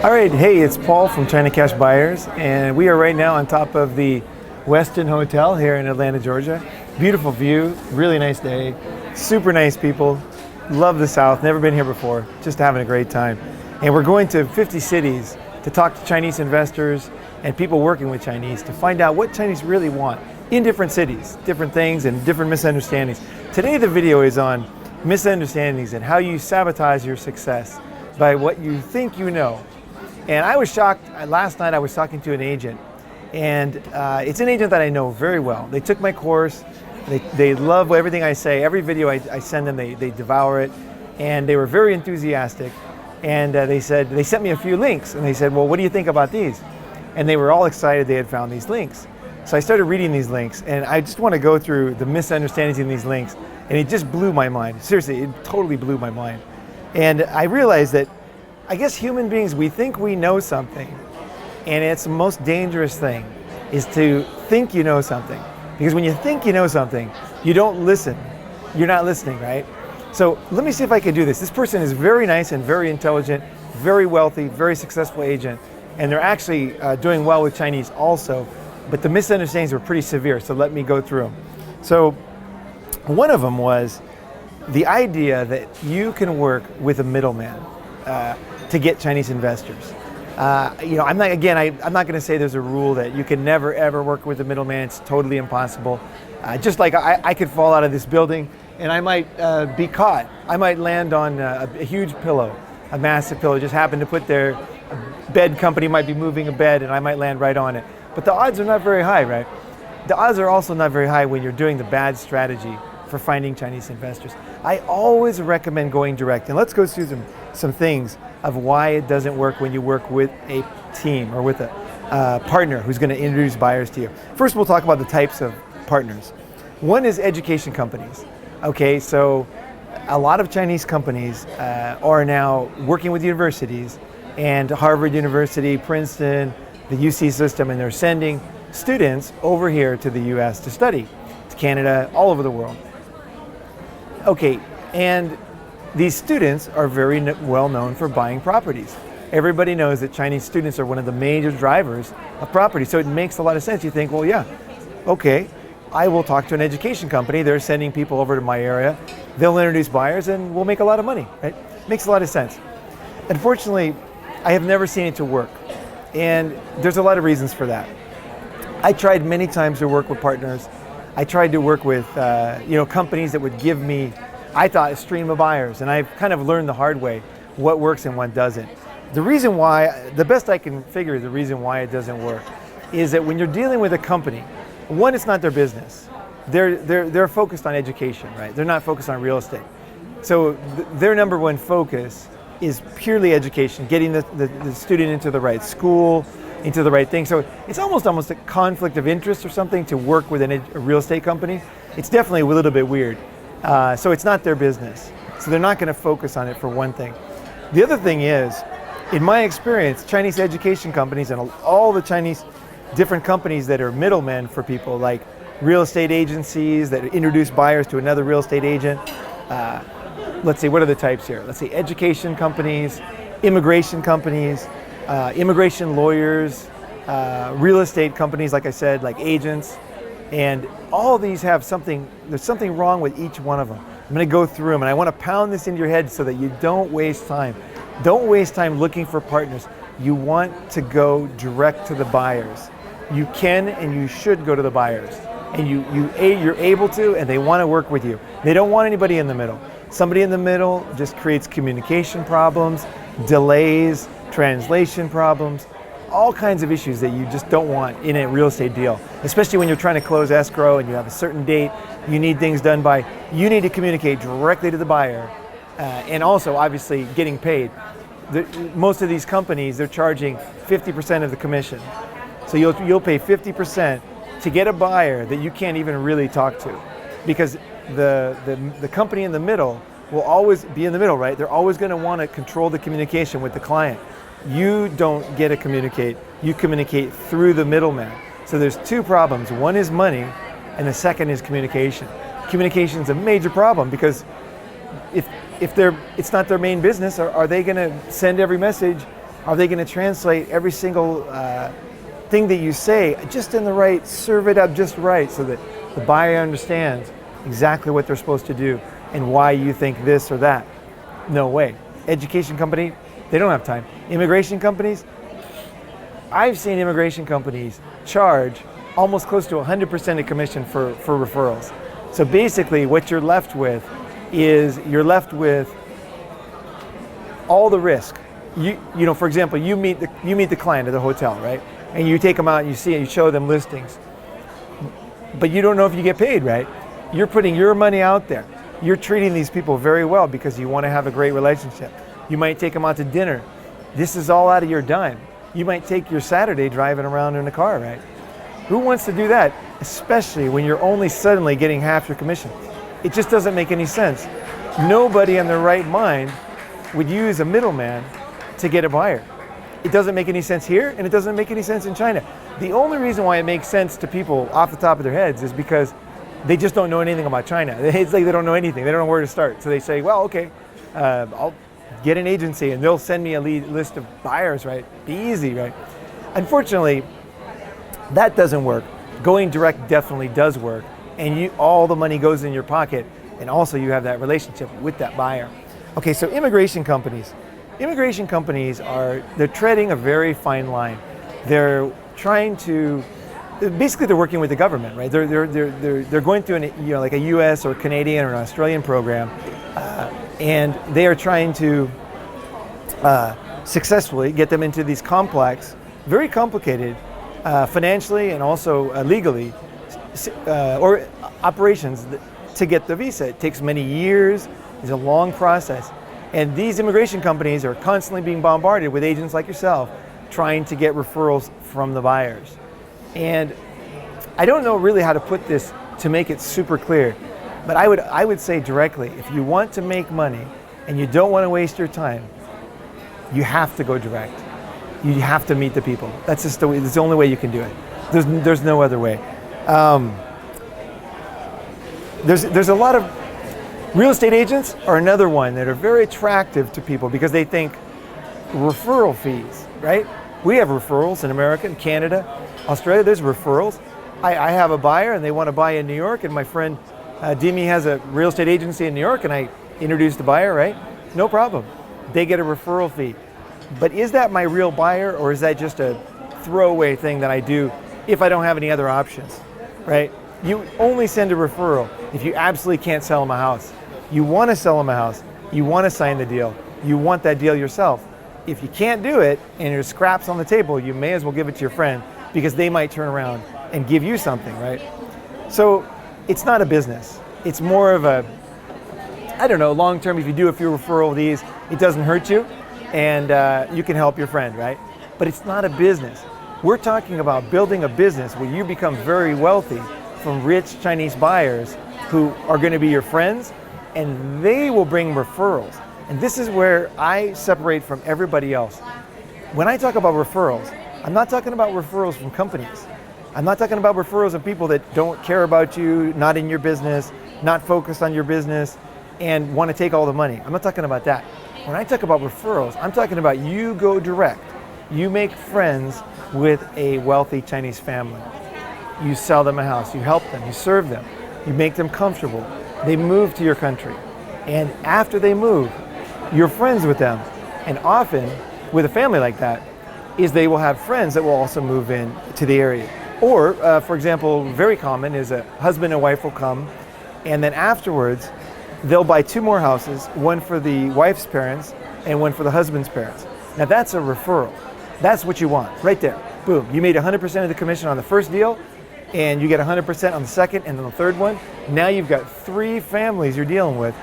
All right, hey, it's Paul from China Cash Buyers, and we are right now on top of the Westin Hotel here in Atlanta, Georgia. Beautiful view, really nice day, super nice people, love the South, never been here before, just having a great time. And we're going to 50 cities to talk to Chinese investors and people working with Chinese to find out what Chinese really want in different cities, different things and different misunderstandings. Today the video is on misunderstandings and how you sabotage your success by what you think you know. And I was shocked. Last night I was talking to an agent, and it's an agent that I know very well. They took my course, they love everything I say. Every video I send them, they devour it, and they were very enthusiastic. And they sent me a few links, and they said, well, what do you think about these? And they were all excited they had found these links. So I started reading these links, and I just want to go through the misunderstandings in these links, and it just blew my mind. Seriously, it totally blew my mind. And I realized that I guess human beings, we think we know something, and it's the most dangerous thing is to think you know something. Because when you think you know something, you don't listen. You're not listening, right? So let me see if I can do this. This person is very nice and very intelligent, very wealthy, very successful agent, and they're actually doing well with Chinese also, but the misunderstandings were pretty severe, so let me go through them. So one of them was the idea that you can work with a middleman to get Chinese investors. I'm not going to say there's a rule that you can never ever work with a middleman. It's totally impossible. Just like I could fall out of this building and I might be caught. I might land on a huge pillow, a massive pillow, just happen to put there. A bed company might be moving a bed and I might land right on it. But the odds are not very high, right? The odds are also not very high when you're doing the bad strategy for finding Chinese investors. I always recommend going direct. And let's go through some things of why it doesn't work when you work with a team or with a partner who's going to introduce buyers to you. First, we'll talk about the types of partners. One is education companies. Okay, so a lot of Chinese companies are now working with universities, and Harvard University, Princeton, the UC system, and they're sending students over here to the US to study, to Canada, all over the world. Okay, and these students are very well known for buying properties. Everybody knows that Chinese students are one of the major drivers of property, so it makes a lot of sense. You think, well, yeah, okay, I will talk to an education company. They're sending people over to my area. They'll introduce buyers and we'll make a lot of money, right? Makes a lot of sense. Unfortunately, I have never seen it to work, and there's a lot of reasons for that. I tried many times to work with partners. I tried to work with companies that would give me, I thought, a stream of buyers, and I've kind of learned the hard way what works and what doesn't. The reason why, the best I can figure the reason why it doesn't work is that when you're dealing with a company, one, it's not their business. They're focused on education, right? They're not focused on real estate. So their number one focus is purely education, getting the student into the right school, into the right thing. So it's almost a conflict of interest or something to work with a real estate company. It's definitely a little bit weird. So it's not their business. So they're not going to focus on it for one thing. The other thing is, in my experience, Chinese education companies and all the Chinese different companies that are middlemen for people, like real estate agencies that introduce buyers to another real estate agent. Let's see, what are the types here? Let's see, education companies, immigration companies, immigration lawyers, real estate companies, like I said, like agents, and all these have something, there's something wrong with each one of them. I'm going to go through them, and I want to pound this into your head so that you don't waste time. Don't waste time looking for partners. You want to go direct to the buyers. You can and you should go to the buyers, and you're able to, and they want to work with you. They don't want anybody in the middle. Somebody in the middle just creates communication problems, delays, translation problems, all kinds of issues that you just don't want in a real estate deal, especially when you're trying to close escrow and you have a certain date you need things done by. You need to communicate directly to the buyer, and also obviously getting paid. Most of these companies, they're charging 50% of the commission. So you'll pay 50% to get a buyer that you can't even really talk to, because the company in the middle will always be in the middle, right? They're always going to want to control the communication with the client. You don't get to communicate. You communicate through the middleman. So there's two problems. One is money, and the second is communication. Communication is a major problem, because if it's not their main business, are they going to send every message Are they going to translate every single thing that you say just in the right, serve it up just right so that the buyer understands exactly what they're supposed to do and why you think this or that? No way. Education company, they don't have time. Immigration companies, I've seen immigration companies charge almost close to 100% of commission for referrals. So basically what you're left with is all the risk. You know, for example, you meet the client at the hotel, right? And you take them out and you see it, you show them listings. But you don't know if you get paid, right? You're putting your money out there. You're treating these people very well because you want to have a great relationship. You might take them out to dinner. This is all out of your dime. You might take your Saturday driving around in a car, right? Who wants to do that? Especially when you're only suddenly getting half your commission. It just doesn't make any sense. Nobody in their right mind would use a middleman to get a buyer. It doesn't make any sense here, and it doesn't make any sense in China. The only reason why it makes sense to people off the top of their heads is because they just don't know anything about China. It's like they don't know anything. They don't know where to start. So they say, well, okay, I'll get an agency and they'll send me a list of buyers, right? Be easy, right? Unfortunately, that doesn't work. Going direct definitely does work, and all the money goes in your pocket, and also you have that relationship with that buyer. Okay, so immigration companies they're treading a very fine line. They're trying to, basically they're working with the government, right? They're going through like a U.S. or Canadian or an Australian program, and they are trying to successfully get them into these complex, very complicated, financially and also legally, or operations to get the visa. It takes many years. It's a long process. And these immigration companies are constantly being bombarded with agents like yourself trying to get referrals from the buyers. And I don't know really how to put this to make it super clear, but I would say directly, if you want to make money and you don't want to waste your time, you have to go direct. You have to meet the people. That's just it's the only way you can do it. There's no other way. There's a lot of real estate agents are another one that are very attractive to people because they think referral fees, right? We have referrals in America, in Canada, Australia, there's referrals. I have a buyer and they want to buy in New York, and my friend Dimi has a real estate agency in New York, and I introduced the buyer, right? No problem. They get a referral fee. But is that my real buyer, or is that just a throwaway thing that I do if I don't have any other options, right? You only send a referral if you absolutely can't sell them a house. You want to sell them a house. You want to sign the deal. You want that deal yourself. If you can't do it and there's scraps on the table, you may as well give it to your friend because they might turn around and give you something, right? So it's not a business. It's more of a, I don't know, long term, if you do a few referral of these, it doesn't hurt you and you can help your friend, right? But it's not a business. We're talking about building a business where you become very wealthy from rich Chinese buyers who are going to be your friends, and they will bring referrals. And this is where I separate from everybody else. When I talk about referrals, I'm not talking about referrals from companies. I'm not talking about referrals of people that don't care about you, not in your business, not focused on your business, and want to take all the money. I'm not talking about that. When I talk about referrals, I'm talking about you go direct. You make friends with a wealthy Chinese family. You sell them a house, you help them, you serve them, you make them comfortable. They move to your country. And after they move, you're friends with them. And often, with a family like that, is they will have friends that will also move in to the area. Or, for example, very common is a husband and wife will come, and then afterwards, they'll buy 2 more houses, one for the wife's parents and one for the husband's parents. Now that's a referral. That's what you want, right there. Boom, you made 100% of the commission on the first deal, and you get 100% on the second and then the third one. Now you've got 3 families you're dealing with.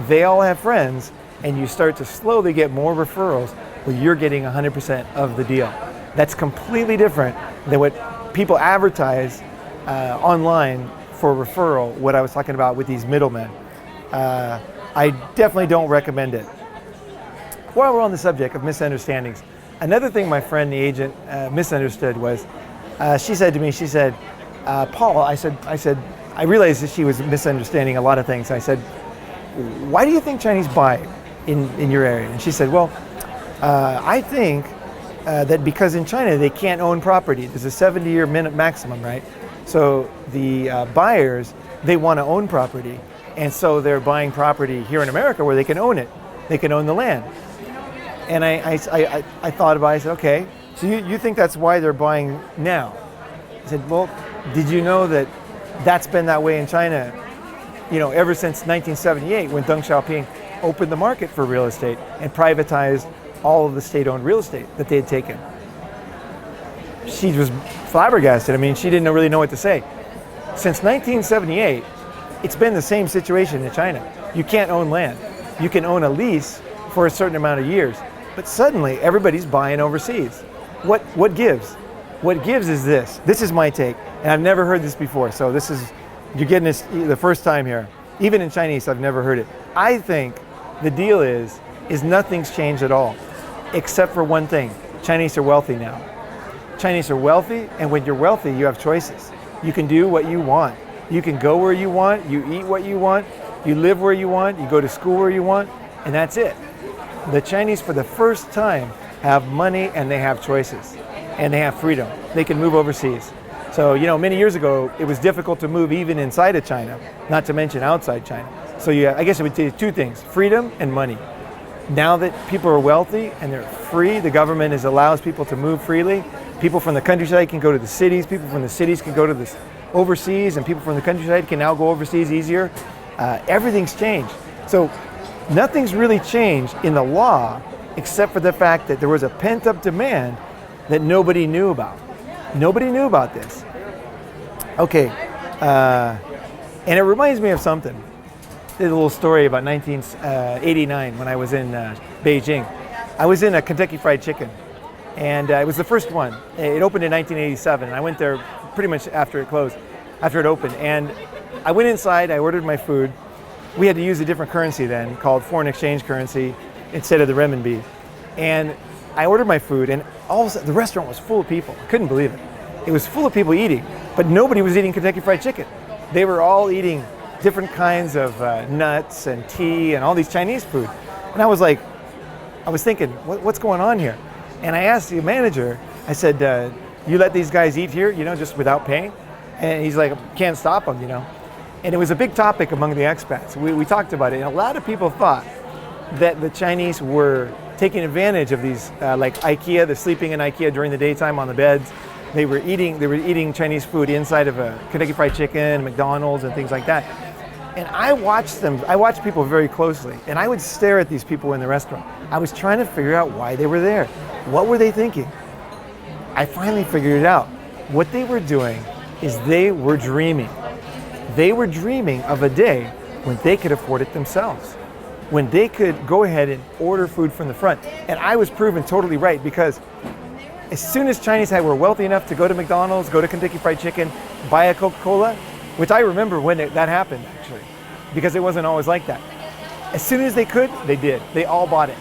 They all have friends, and you start to slowly get more referrals where you're getting 100% of the deal. That's completely different than what people advertise online for referral, what I was talking about with these middlemen. I definitely don't recommend it. While we're on the subject of misunderstandings, another thing my friend, the agent, misunderstood was, she said to me, she said, Paul, I said, I realized that she was misunderstanding a lot of things. I said, why do you think Chinese buy in your area? And she said, well, I think that because in China they can't own property. There's a 70-year maximum, right? So the buyers, they want to own property. And so they're buying property here in America where they can own it. They can own the land. And I thought about it. I said, okay, so you think that's why they're buying now? I said, well, did you know that that's been that way in China, ever since 1978 when Deng Xiaoping opened the market for real estate and privatized all of the state-owned real estate that they had taken? She was flabbergasted. I mean, she didn't really know what to say. Since 1978, it's been the same situation in China. You can't own land. You can own a lease for a certain amount of years. But suddenly, everybody's buying overseas. What gives? What gives is this. This is my take, and I've never heard this before. So you're getting this the first time here. Even in Chinese, I've never heard it. I think the deal is nothing's changed at all, except for one thing. Chinese are wealthy now. Chinese are wealthy, and when you're wealthy, you have choices. You can do what you want. You can go where you want, you eat what you want, you live where you want, you go to school where you want, and that's it. The Chinese, for the first time, have money and they have choices, and they have freedom. They can move overseas. So, many years ago, it was difficult to move even inside of China, not to mention outside China. So I guess it would take two things, freedom and money. Now that people are wealthy and they're free, the government allows people to move freely. People from the countryside can go to the cities, people from the cities can go to the overseas, and people from the countryside can now go overseas easier. Everything's changed. So nothing's really changed in the law except for the fact that there was a pent-up demand that nobody knew about. Nobody knew about this. Okay, and it reminds me of something. There's a little story about 1989 when I was in Beijing. I was in a Kentucky Fried Chicken, and it was the first one. It opened in 1987, and I went there pretty much after it closed, after it opened. And I went inside, I ordered my food. We had to use a different currency then, called foreign exchange currency, instead of the renminbi. And I ordered my food, and all of a sudden, the restaurant was full of people. I couldn't believe it. It was full of people eating, but nobody was eating Kentucky Fried Chicken. They were all eating different kinds of nuts and tea and all these Chinese food. And I was thinking, what's going on here? And I asked the manager, I said, you let these guys eat here, just without paying? And he's like, can't stop them, And it was a big topic among the expats. We talked about it, and a lot of people thought that the Chinese were taking advantage of these, like IKEA, they're sleeping in IKEA during the daytime on the beds. They were eating Chinese food inside of a Kentucky Fried Chicken, McDonald's, and things like that. And I watched people very closely, and I would stare at these people in the restaurant. I was trying to figure out why they were there. What were they thinking? I finally figured it out. What they were doing is they were dreaming. They were dreaming of a day when they could afford it themselves, when they could go ahead and order food from the front. And I was proven totally right, because as soon as Chinese were wealthy enough to go to McDonald's, go to Kentucky Fried Chicken, buy a Coca-Cola, which I remember when that happened actually, because it wasn't always like that. As soon as they could, they did. They all bought it.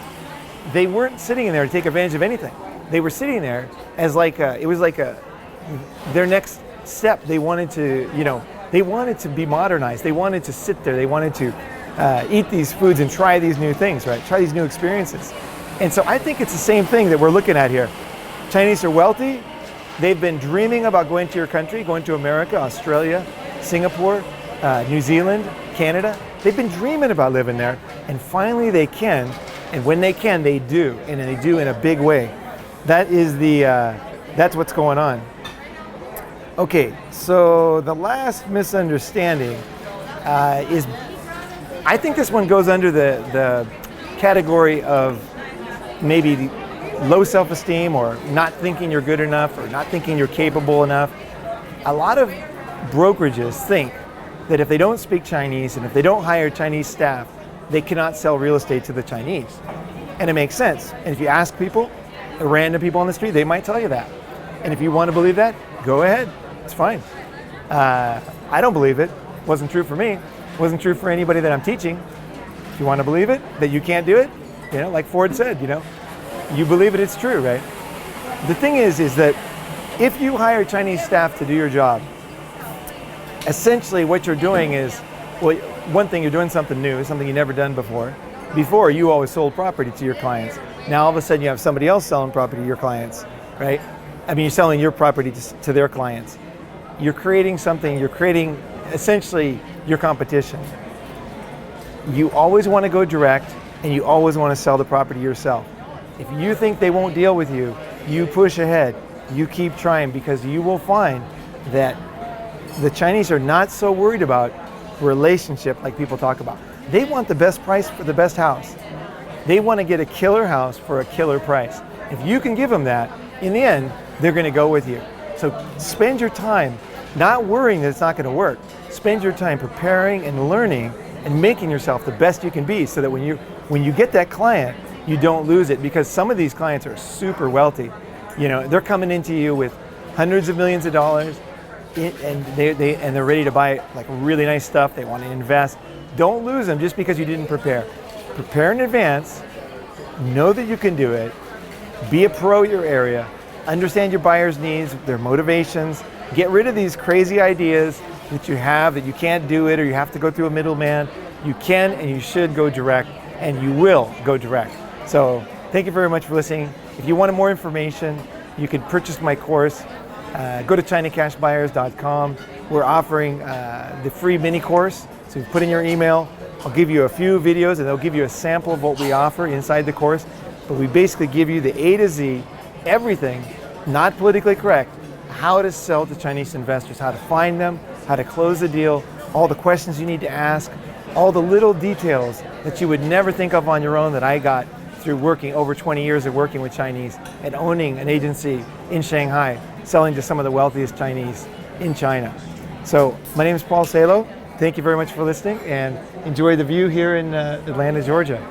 They weren't sitting in there to take advantage of anything. They were sitting there as their next step. They wanted to be modernized. They wanted to sit there. They wanted to eat these foods and try these new things, right? Try these new experiences. And so I think it's the same thing that we're looking at here. Chinese are wealthy. They've been dreaming about going to your country, going to America, Australia, Singapore, New Zealand, Canada. They've been dreaming about living there, and finally they can. And when they can, they do, and they do in a big way. That's what's going on. Okay, so the last misunderstanding is, I think this one goes under the category of maybe low self-esteem, or not thinking you're good enough, or not thinking you're capable enough. A lot of brokerages think that if they don't speak Chinese and if they don't hire Chinese staff, they cannot sell real estate to the Chinese. And it makes sense. And if you ask people, random people on the street, they might tell you that. And if you want to believe that, go ahead. It's fine. I don't believe it. It wasn't true for me. It wasn't true for anybody that I'm teaching. If you want to believe it, that you can't do it, like Ford said, you believe it, it's true, right? The thing is that if you hire Chinese staff to do your job, essentially what you're doing is, well, one thing, you're doing something new, something you've never done before. Before, you always sold property to your clients. Now all of a sudden you have somebody else selling property to your clients, right? I mean, you're selling your property to their clients. You're creating something, you're creating essentially your competition. You always want to go direct, and you always want to sell the property yourself. If you think they won't deal with you, you push ahead. You keep trying, because you will find that the Chinese are not so worried about relationship like people talk about. They want the best price for the best house. They want to get a killer house for a killer price. If you can give them that, in the end, they're going to go with you. So spend your time not worrying that it's not going to work. Spend your time preparing and learning and making yourself the best you can be, so that when you get that client, you don't lose it, because some of these clients are super wealthy. You know, they're coming into you with hundreds of millions of dollars, and they're ready to buy like really nice stuff. They want to invest. Don't lose them just because you didn't prepare. Prepare in advance. Know that you can do it. Be a pro at your area. Understand your buyers' needs, their motivations. Get rid of these crazy ideas that you have, that you can't do it or you have to go through a middleman. You can and you should go direct, and you will go direct. So thank you very much for listening. If you wanted more information, you can purchase my course. Go to ChinaCashBuyers.com. We're offering the free mini course. So you put in your email. I'll give you a few videos, and they'll give you a sample of what we offer inside the course. But we basically give you the A to Z, everything, not politically correct, how to sell to Chinese investors, how to find them, how to close the deal, all the questions you need to ask, all the little details that you would never think of on your own that I got through working over 20 years of working with Chinese and owning an agency in Shanghai, selling to some of the wealthiest Chinese in China. So my name is Paul Salo. Thank you very much for listening, and enjoy the view here in Atlanta, Georgia.